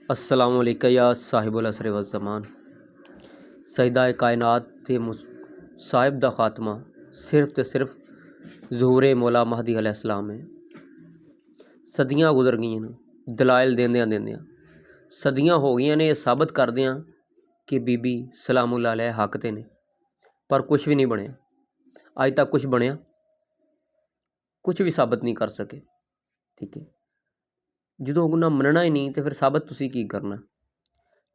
अस्सलामु अलैका या साहिबुल असर वज़्ज़मान। सईदा कायनात ते साहिब दा खात्मा सिर्फ ते सिर्फ ज़हूर मौला महदी अलैहिस्सलाम है। सदियाँ गुजर गई ने दलाइल देंदियां देंदियां, सदियाँ हो गई ने, ये साबित करदियां कि बीबी सलामुल्लाह अलैह हक ते ने, पर कुछ भी नहीं बनया। अज तक कुछ बनया, कुछ भी साबित नहीं कर सके। ठीक है, जो उन्हें मनना ही नहीं तो फिर साबित तुसी की करना।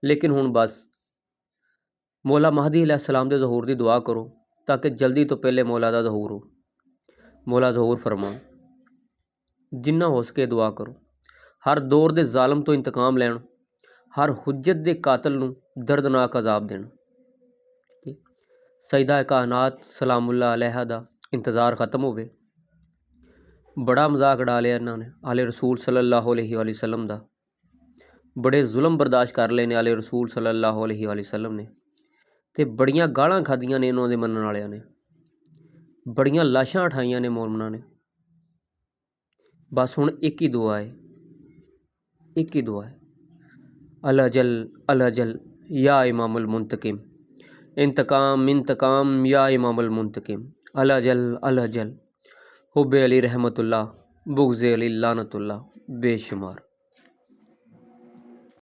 लेकिन हुण बस मौला महदी अलैहिस्सलाम दे ज़हूर दी दुआ करो ताकि जल्दी तो पहले मौला दा ज़हूर हो। मौला ज़हूर फरमाओ, जिन्ना हो सके दुआ करो। हर दौर दे जालम तो इंतकाम लैन, हर हुज्जत दे कातल नूं दर्दनाक अजाब देना। ठीक है, सईदा कायनात सलामुल्लाह अलैहा दा इंतज़ार ख़त्म होवे। बड़ा मजाक उड़ा लिया इन्होंने आले रसूल सल्लल्लाहु अलैहि वसल्लम दा। बड़े जुल्म बर्दाश्त कर लेने आले रसूल सल्लल्लाहु अलैहि वसल्लम ने, ते बड़ियां गालां खादियां ने इन्हों दे मनण वालियां ने, बड़ियां लाशां उठाइयां ने मोमना ने। बस हुण एक ही दुआ है, एक ही दुआ है, अल अजल या इमामुल मुंतकिम, इंतकाम इंतकाम या इमामुल मुंतकिम, अल अजल हुब्बे अली रहमतुल्लाह, बुग़्ज़े अली लानतुल्लाह, बेशुमार।